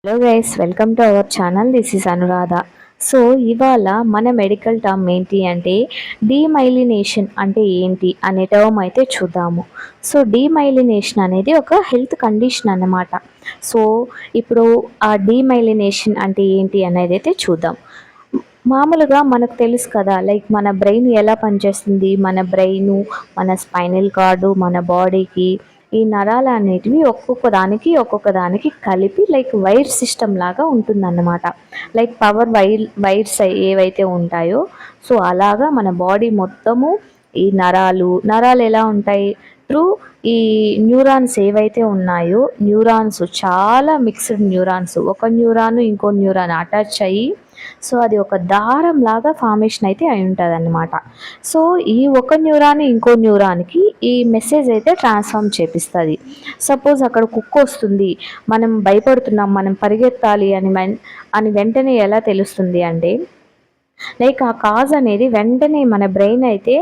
Hello guys, welcome to our channel. This is Anuradha. So ఇవాళ మన medical term ఏంటి అంటే డీమైలినేషన్ అంటే ఏంటి అనే టర్మ్ అయితే చూద్దాము. సో డీమైలినేషన్ అనేది ఒక హెల్త్ కండిషన్ అన్నమాట. సో ఇప్పుడు ఆ డీమైలినేషన్ అంటే ఏంటి అనేది అయితే చూద్దాం. మామూలుగా మనకు తెలుసు కదా, లైక్ మన బ్రెయిన్ ఎలా పనిచేస్తుంది. మన బ్రెయిన్, మన స్పైనల్ కార్డు, మన బాడీకి ఈ నరాలు అనేటివి ఒక్కొక్క దానికి కలిపి లైక్ వైర్ సిస్టమ్ లాగా ఉంటుందన్నమాట. లైక్ పవర్ వైర్స్ ఏవైతే ఉంటాయో, సో అలాగా మన బాడీ మొత్తము ఈ నరాలు ఎలా ఉంటాయి, త్రూ ఈ న్యూరాన్స్ ఏవైతే ఉన్నాయో, న్యూరాన్స్ చాలా మిక్స్డ్ న్యూరాన్స్, ఒక న్యూరాన్ ఇంకో న్యూరాన్ అటాచ్ అయ్యి, సో అది ఒక దారం లాగా ఫార్మేషన్ అయితే అయి ఉంటుంది అన్నమాట. సో ఈ ఒక న్యూరాన్ ఇంకో న్యూరాన్కి ఈ మెసేజ్ అయితే ట్రాన్స్ఫార్మ్ చేపిస్తుంది. సపోజ్ అక్కడ కుక్క వస్తుంది, మనం భయపడుతున్నాం, మనం పరిగెత్తాలి అని వెంటనే ఎలా తెలుస్తుంది అంటే, లైక్ ఆ కాజ్ అనేది వెంటనే మన బ్రెయిన్ అయితే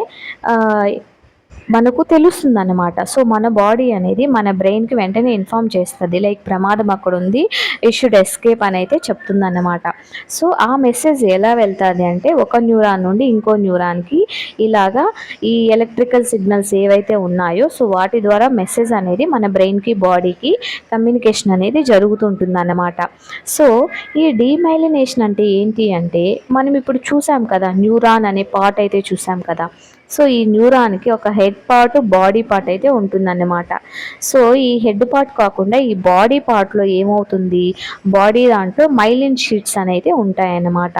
మనకు తెలుస్తుంది అన్నమాట. సో మన బాడీ అనేది మన బ్రెయిన్కి వెంటనే ఇన్ఫామ్ చేస్తుంది, లైక్ ప్రమాదం అక్కడ ఉంది, ఇట్ షుడ్ ఎస్కేప్ అని అయితే చెప్తుంది అన్నమాట. సో ఆ మెసేజ్ ఎలా వెళ్తుంది అంటే, ఒక న్యూరాన్ నుండి ఇంకో న్యూరాన్కి ఇలాగా ఈ ఎలక్ట్రికల్ సిగ్నల్స్ ఏవైతే ఉన్నాయో, సో వాటి ద్వారా మెసేజ్ అనేది మన బ్రెయిన్కి బాడీకి కమ్యూనికేషన్ అనేది జరుగుతుంటుంది అన్నమాట. సో ఈ డీమైలినేషన్ అంటే ఏంటి అంటే, మనం ఇప్పుడు చూసాం కదా, న్యూరాన్ అనే పార్ట్ అయితే చూసాం కదా. సో ఈ న్యూరాన్కి ఒక హెడ్ పార్ట్, బాడీ పార్ట్ అయితే ఉంటుందన్నమాట. సో ఈ హెడ్ పార్ట్ కాకుండా ఈ బాడీ పార్ట్లో ఏమవుతుంది, బాడీ దాంట్లో మైలిన్ షీట్స్ అయితే ఉంటాయన్నమాట.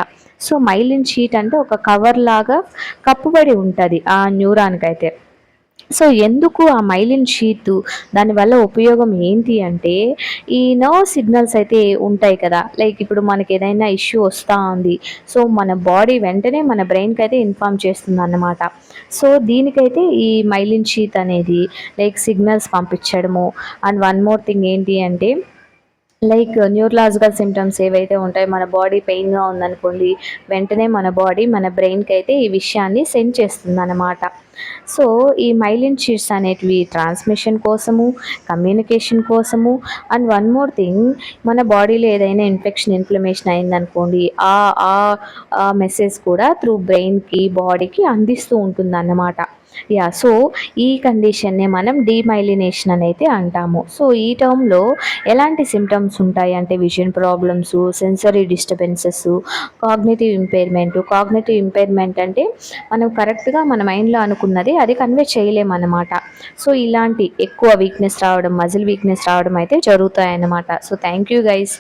సో మైలిన్ షీట్ అంటే ఒక కవర్ లాగా కప్పుబడి ఉంటుంది ఆ న్యూరాన్కి అయితే. సో ఎందుకు ఆ మైలిన్ షీట్, దానివల్ల ఉపయోగం ఏంటి అంటే, ఈ నర్వ్ సిగ్నల్స్ అయితే ఉంటాయి కదా, లైక్ ఇప్పుడు మనకి ఏదైనా ఇష్యూ వస్తూ ఉంది, సో మన బాడీ వెంటనే మన బ్రెయిన్కి అయితే ఇన్ఫామ్ చేస్తుంది అన్నమాట. సో దీనికైతే ఈ మైలిన్ షీట్ అనేది లైక్ సిగ్నల్స్ పంపించడము. అండ్ వన్ మోర్ థింగ్ ఏంటి అంటే, లైక్ న్యూరలాజికల్ సిమ్టమ్స్ ఏవైతే ఉంటాయో, మన బాడీ పెయిన్గా ఉందనుకోండి, వెంటనే మన బాడీ మన బ్రెయిన్కి అయితే ఈ విషయాన్ని సెండ్ చేస్తుంది అన్నమాట. సో ఈ మైలిన్ షీట్స్ అనేటివి ట్రాన్స్మిషన్ కోసము, కమ్యూనికేషన్ కోసము, అండ్ వన్ మోర్ థింగ్, మన బాడీలో ఏదైనా ఇన్ఫ్లమేషన్ అయిందనుకోండి, ఆ మెసేజ్ కూడా త్రూ బ్రెయిన్కి బాడీకి అందిస్తూ ఉంటుంది అన్నమాట. సో ఈ కండిషన్నే మనం డీమైలినేషన్ అని అయితే అంటాము. సో ఈ టర్మ్లో ఎలాంటి సిమ్టమ్స్ ఉంటాయి అంటే, vision problems, sensory disturbances, cognitive impairment అంటే మనం కరెక్ట్గా మన మైండ్లో అనుకున్నది అది కన్వే చేయలేమన్నమాట. సో ఇలాంటి ఎక్కువ వీక్నెస్ రావడం, మజిల్ వీక్నెస్ రావడం అయితే జరుగుతాయన్నమాట. So thank you guys.